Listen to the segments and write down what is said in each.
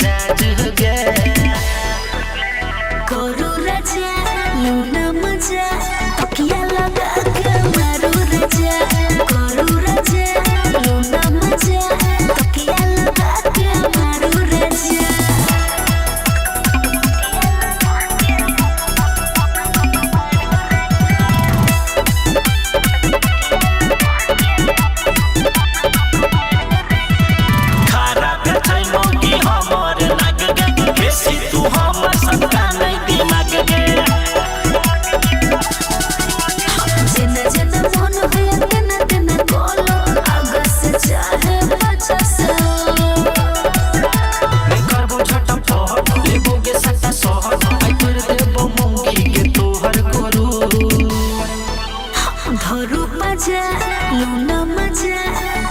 मिजाज हो गया। करू राजा लूना मजा तकिया लगा के मारू राजा। करू राजा लूना मजा तकिया लगा के मारू राजा। धरू मजा लूना मजा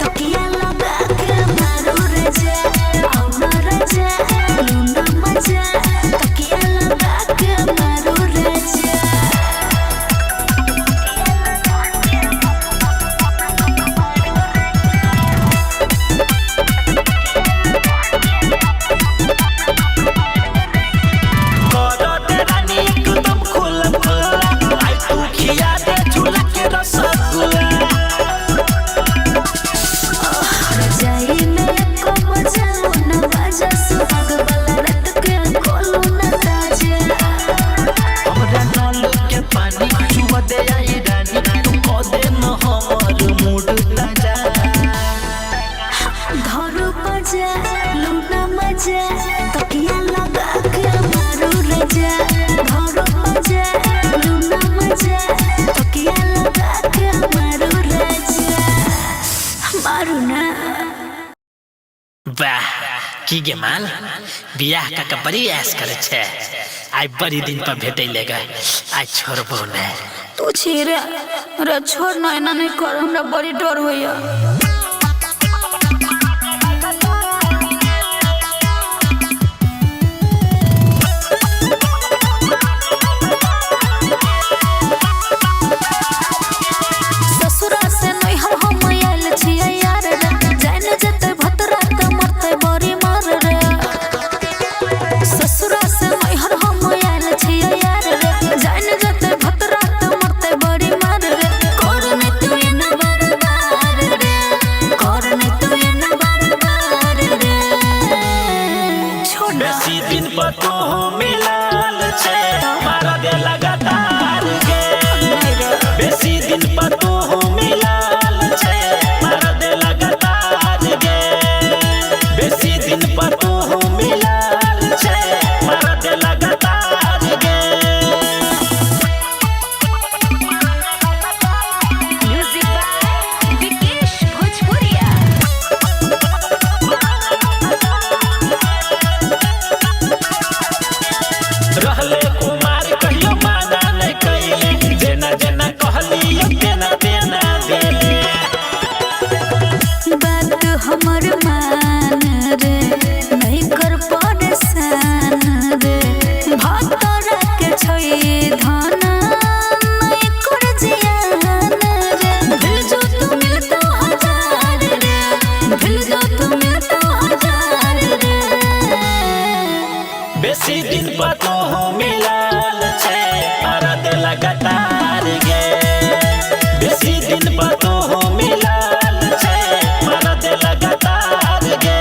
तकिया लगा के मारू राजा। औना राजा लूना मजा तकिया लगा के मारू राजा। धरू मजा लूना मजा तकिया लगा के मारू राजा। धरू मजा लूना मजा तकिया लगा के मारू राजा। मारू ना वाह की गे माल बियाह का बड़ी ऐश करे छे। आई बड़ी दिन पर भेटे लेगा आई छोड़बो ना। तू छीरे रे छोड़ ना एना नहीं कर हमरा बड़ी डर होया। ससुरा से नहीं हम आइल छियै यार रे। जान जते भतरा त मरते बड़ी मार रे। ससुरा से नहीं हम आइल छियै यार रे। जान जते भतरा त मरते बड़ी मार रे। करने तू न बार रे। करने तू न बार रे। छोड़ बेसी दिन पर तो मिलाल छे मारा दे लगातार गे। बेसी दिन पर तो मिलाल छे मारा दे लगातार गे। बेसी दिन पर तो मिलाल छे मारा दे लगातार गे। म्यूजिक बाय विकेश भोजपुरिया। रहले कुमार कहियो माना नहीं कैले। जेना जेना कहलियो तेना तेना देले। बात हमर मान रे नहीं कर परेशान रे। भतरा के छोई धन नहीं कर जियान रे। भूल जो तू मिलता हजार रे। भूल जो तू मिलता हजार रे। बेसी दिन पर तो मिलाल छे मारा दे लगातार गे। बेसी दिन पर तो मिलाल छे मारा दे लगातार गे।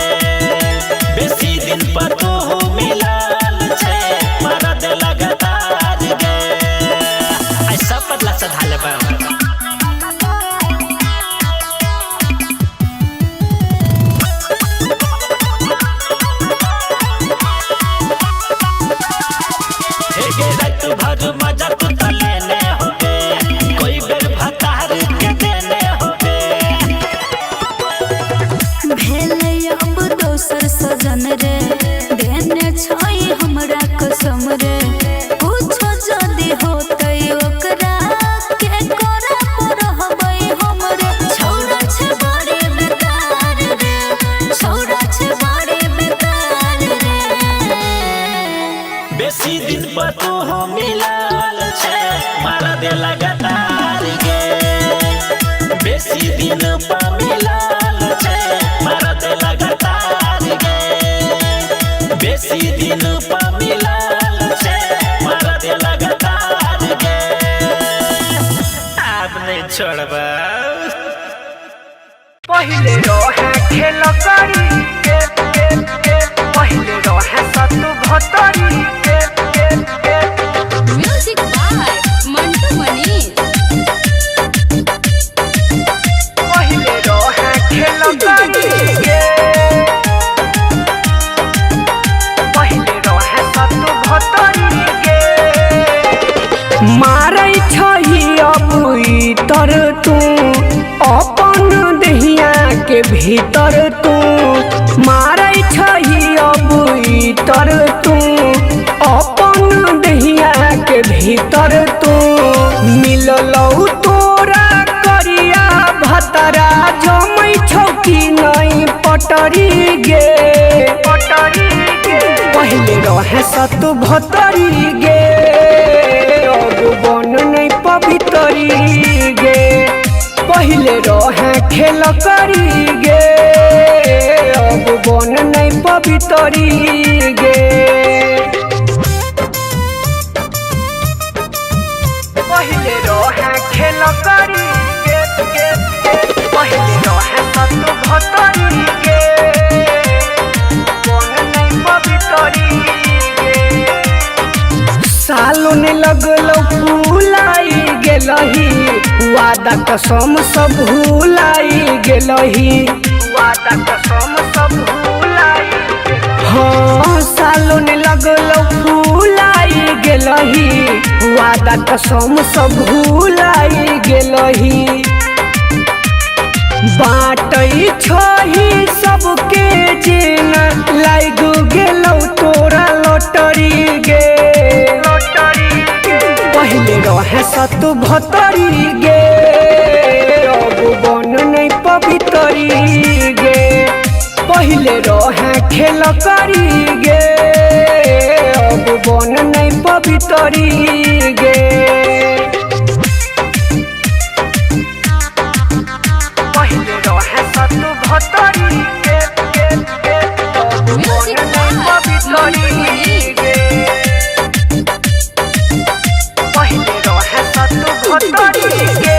पहिले रहे खेल करी पहिले रहे सतु भतरी म्यूजिक बाय मंटू मनी पहिले रहे खेल करी पहिले रहे सतु भतरी मारै छही अबुई तर तू अपन देहिया के भीतर तू मारै छही अबुई तर तू अपन देहिया के भीतर तू मिललौ तोरा करिया भतरा जमै छौकी नहीं पटरी गे पहिले रहे सतु भतरी गे अब बन नहीं पवितरी गे पहिले रहे खेल करी गे अब बन नहीं पवितरी गे पहिले रहे खेल करी गे पहिले रहे सतु भतरी गे बन नहीं पवितरी गे सालों ने लगलो फूलाई गेलही वादा कसम सब भूलाई गेलही वादा कसम सब भूलाई हाँ सालों ने लगलो फूलाई गेलही वादा कसम सब भूलाई गेलही बाटई छही सबके जेना लाग गेलौ तोरा लॉटरी गे पहिले रहे सतु भतरी गे अब बन नहीं पवितरी गे पहिले रहे खेल करी गे अब बन नहीं पवितरी गे पहिले रहे सतु भतरी गे अब बन नहीं पवितरी गे पहिले रहे सतु भतरी गे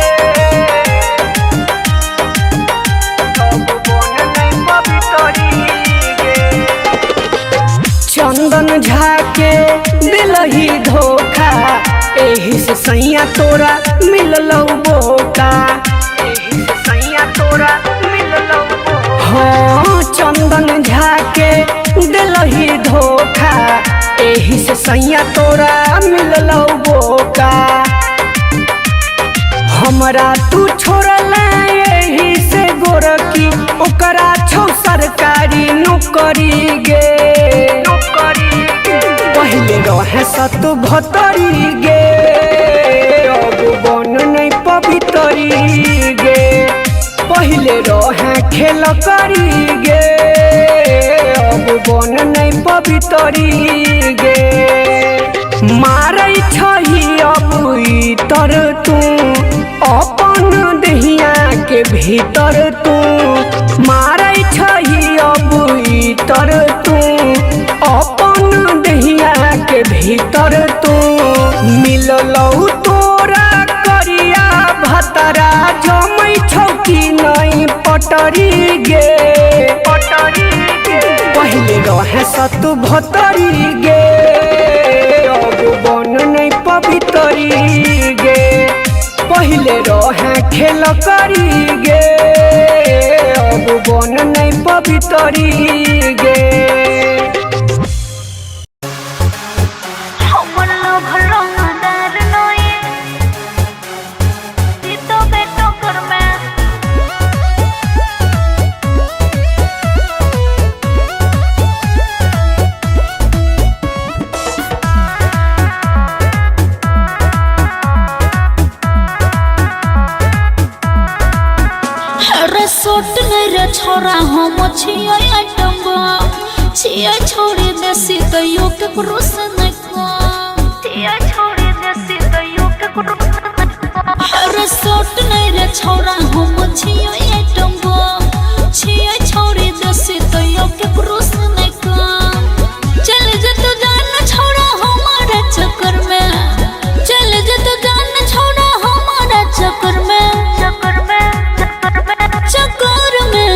अब बन नहीं पवितरी गे चंदन झाके दिलही धोखा एही से सैया तोरा मिललौ बोका एही से सैया तोरा मिललौ हाँ चंदन झाके दिलही धोखा एही से सैया तोरा मिललौ बोका हमरा तू छोड़ला एही से गोरकी ओकरा छौ सरकारी नौकरी गे पहिले रहे सतु भतरी गे अब बन नहीं पवितरी गे पहिले रहे खेल करी गे अब बन नहीं पवितरी गे मारै छही अबुई तर तू अपन देहिया के भीतर तू मारै छही अबुई तर तू अपन देहिया के भीतर तू मिललौ तोरा करिया भतरा जमै छौकी नहीं पटरी गे पहिले रहे सतु भतरी गे अब बन नहीं पवितरी गे पहिले रहे खेल करी गे अब बन नहीं पवितरी गे सोट नहीं रे छोरा हम छियै आइटम छियै छोड़ी देसी तैयो के क्रूस नहीं को छियै छोड़ी देसी तैयो के क्रूस रे सोट नहीं रे छोरा हम छियै आइटम छियै छोड़ी देसी तैयो के क्रूस नहीं को चल जे तू जान छोरा हमारे चक्कर में चल जे तू जान छोरा हमारे चक्कर में चक्कर में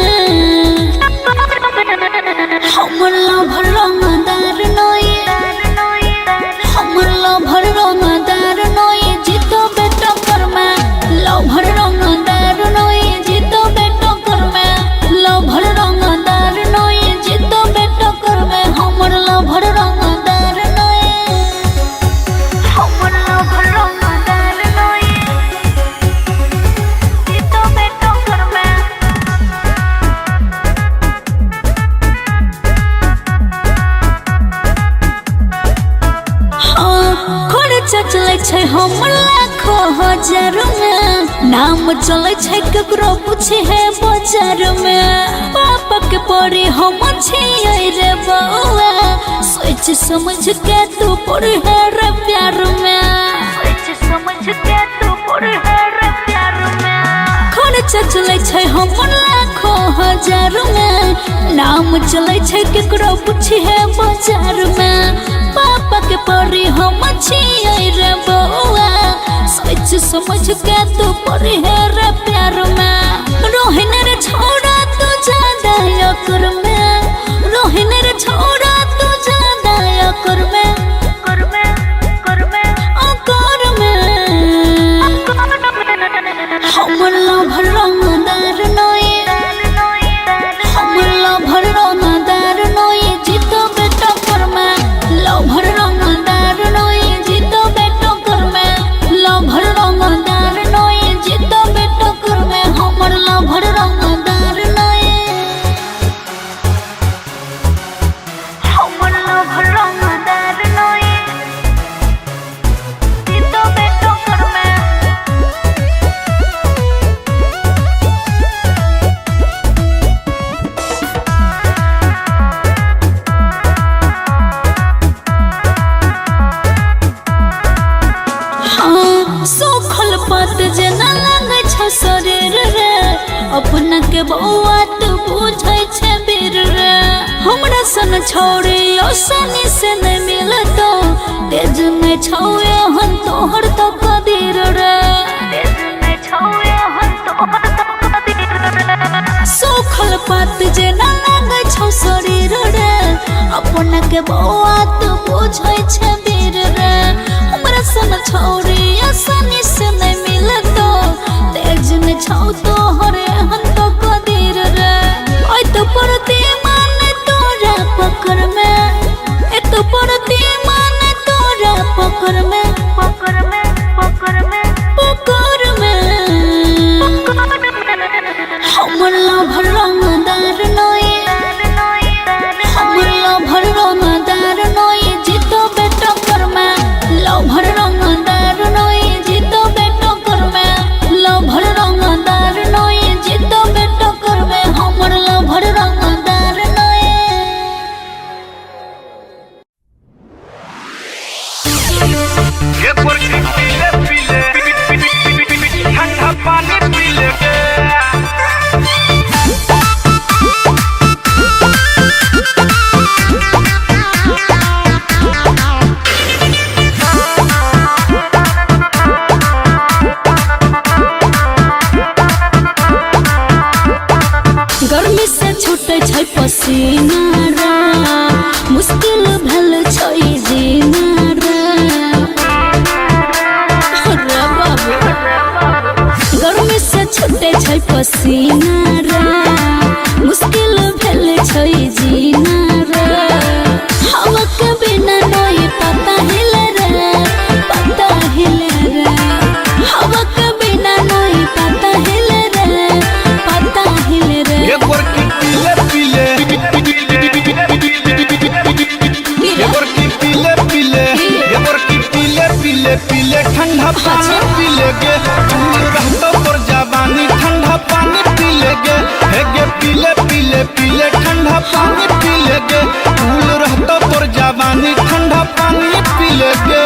हम लाखों हजार में नाम चले छै केकरो पूछे है बाजार में पापा के पड़ी हम छियै रे बउआ सोच समझ के तू पड़ी है रे प्यार में सोच समझ के तू पड़ी है रे प्यार में खर्चा चले छै हम लाखों हजार में नाम चले छै केकरो पूछे है बाजार में पापा के पड़ी हम छियै रे बउआ सोच समझ के तू पड़ी है रे प्यार में रोहिन रे छोड़ा तू ज्यादा अकर में रोहिन रे छोड़ा तू ज्यादा अकर में अकर में हमर लभर रंगदार नई हमर लभर रंगदार नई जीतो बेटा कर में लभर रंगदार नई जीतो बेटा कर में लभर रंगदार नई जीतो बेटा कर में हमर लभर रंगदार नई हमर लभर रंगदार नई जीतो बेटा कर में सोखल पात जेना लागे छ शरीर रे अपना के बउआ तू बुझै छै बीर रे हमरा सन छोड़े ओसनी से नहीं मिलतो तेज में छौए हन तोहर तो कदीर रे तेज में छौए हन तोहर तो कदीर रे सोखल पात जेना लागे छ शरीर रे अपना के बउआ तू बुझै छै बीर रे हमरा सन छोड़े आसानी से नहीं मिलतो तेज में छौ तो हरे हन तो कदीर रे ओय तो परती माने तोरा पकड़ में ए तो परती माने तोरा पकड़ में हमर लभर रंगदार नई हमर लभर रंगदार नई जीतो बेटा कर में लभर रंगदार नई जीतो बेटा कर में लभर रंगदार नई जीतो बेटा कर में हमर लभर रंगदार नई ये कुर्सी पीले पीले ठंडा पानी पीले के गर्मी से छूटे छै पसीना रे मुश्किल भेल छै जीना रे रे बाबू गर्मी से छूटे छै पसीना रे मुश्किल भेल छै जीना रे हवा के बिना नहीं पता हिले रे हवा के बिना नहीं पता हिले रे ये कुर्सी पीले पीले ये कुर्सी पीले पीले ये कुर्सी पीले पीले पीले ठंडा पानी पीले गे रहतो पर जवानी ठंडा पानी पीले गे हे गे पीले पीले पीले ठंडा पानी पीले गे फूल रहतो पर जवानी ठंडा पानी पीले गे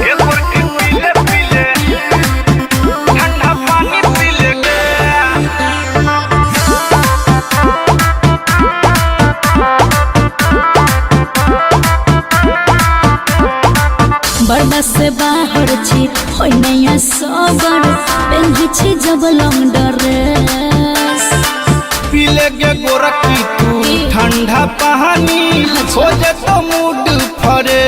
ये कुर्सी पीले पीले ठंडा पानी पीले गे बर्दा से बाहर छी होय नया सबर पेन्ही छी जब लॉन्ग ड्रेस पीले गे गोरखी तू ठंडा पानी हो जे तो मूड फरे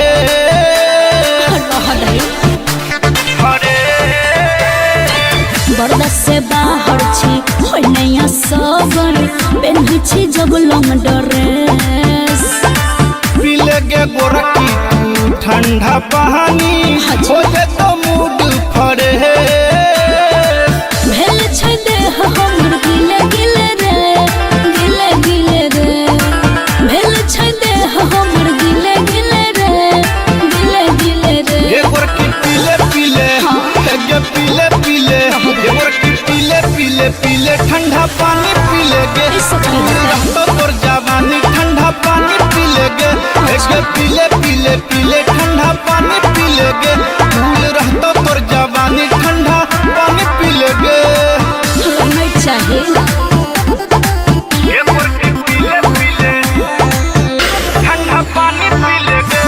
बर्दा से बाहर छी होय नया सबर पेन्ही छी जब लॉन्ग ड्रेस पीले गे गोरखी तू ठंडा पानी हो जे तो मूड फरे भेल छै देह हमर गिले गिले रे भेल छै देह हमर गिले गिले रे ये गोरखी पानी पी लेगे रहता तोर जवानी ठंडा पानी पी लेगे पीले पीले पीले ठंडा पानी पी लेगे रहता तोर जवानी ठंडा पानी पी लेगे नहीं चाहिए ठंडा पानी पी लेगे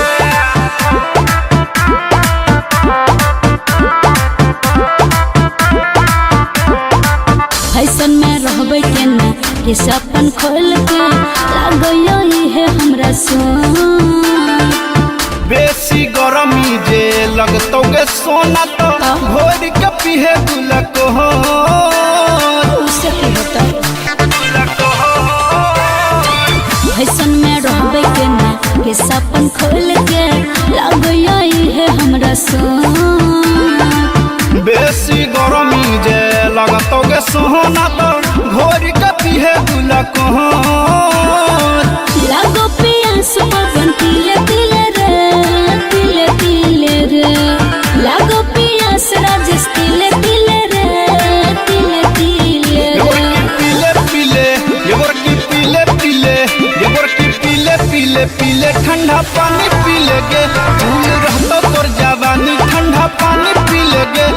फैशन में रहबै केना ये सपन खोल के लागयो है हमरा सोन बेसी गरमी जे लगतौ गे सोना तो भोर के पीहे गुलको उससे की होता फैशन में रहबै केना ये सपन खोल के लागयो है हमरा सोन बेसी गरमी जे लगतौ गे सोना तो भोर के पीहे गुलको लागो पियास पवन तिले तिले रे लागो पियास राजेश तिले तिले रे तिले तिले रे पीले पीले एगोर की पीले पीले एगोर की पीले पीले पीले ठंडा पानी पी लेगे भूल रहता तोर जवानी ठंडा पानी पी लेगे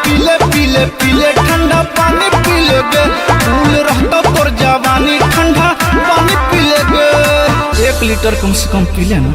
पीले पीले पीले ठंडा पानी पी लेगे भूल रहता तोर जवानी ठंडा पानी पी लेगे 1 लीटर कम से कम पी लेना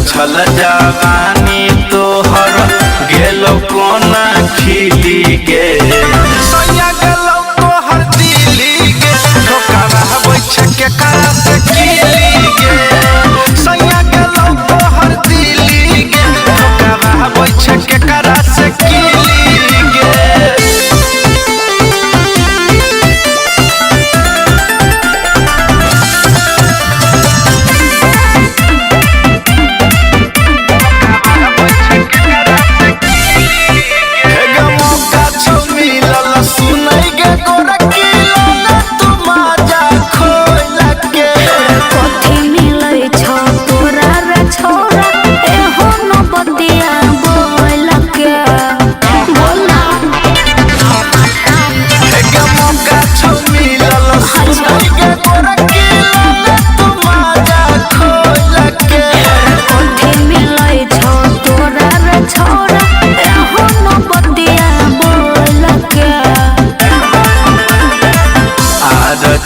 छल जवानी तोहर गेलो कोना खिली गे सैया गेलो तोहर दिली गे ठोकावा होय छै के कारा से खिली गे सैया गेलो तोहर दिली गे ठोकावा होय छै के कारा से खिली गे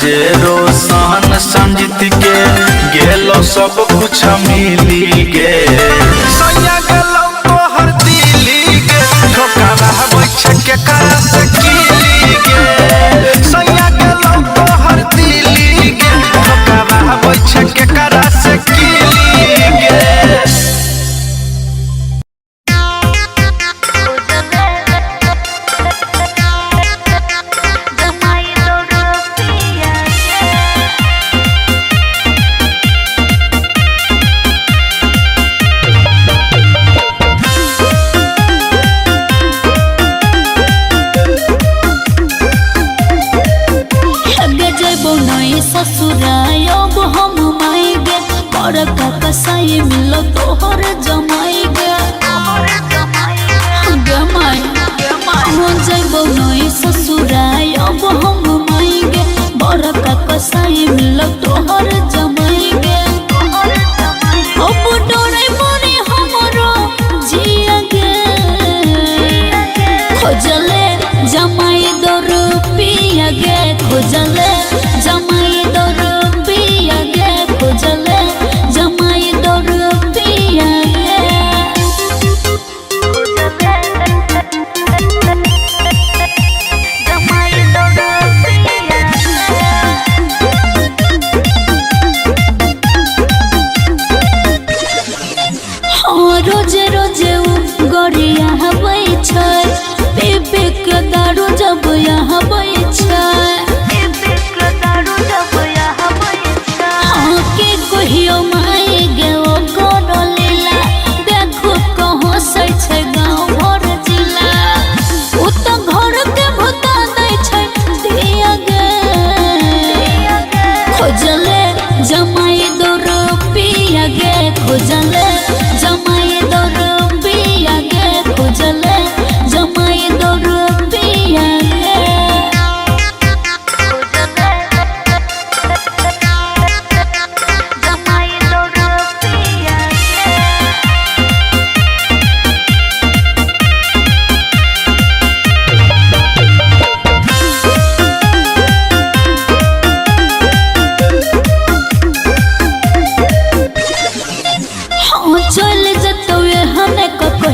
रोशन संजीत के गेलो सब कुछ मिली गे सैया गेलो तोहर दिली गे ठोकावा होय छै के कारा से खिली गे सैया गेलो तोहर दिली गे ठोकावा होय छै के कारा से खिली गे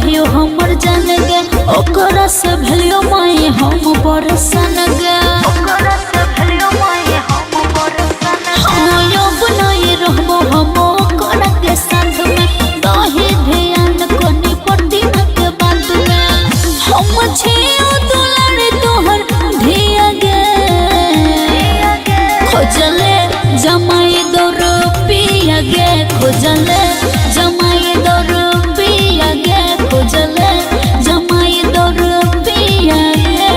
कहियो हमर जान गे ओकरा से भेलियो माई हम बरसन गे हम अब नहीं रहबो हम ओकरा के साथ में दही ध्यान कोनी पट्टी के बात में हम छियो दुलार तोहर धिया गे खोजले जमाई दो रुपया गे खोजले जमाई दो रुपया गे खोजले जमाई दो रुपया गे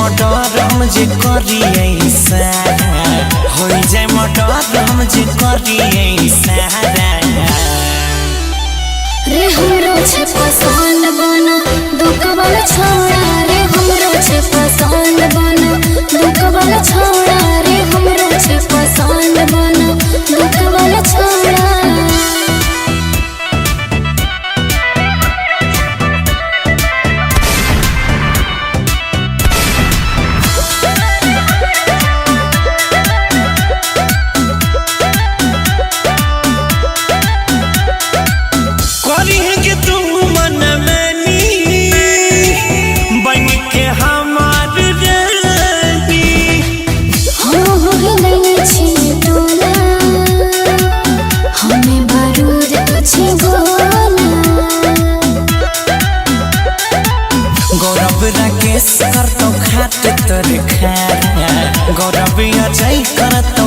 मर्डर हम जे करिए सारा हो जाए मर्डर हम जे करिए सारा रे हमरो छे पसंद बनो दुख वाला छोड़ा रे हमरो छे पसंद बनो दुख वाला छोड़ा रे हमरो छे पसंद बनो दुख वाला छोड़ा गौरव राकेश कर तो खाते तोरे खाना गौरव अजय कर तो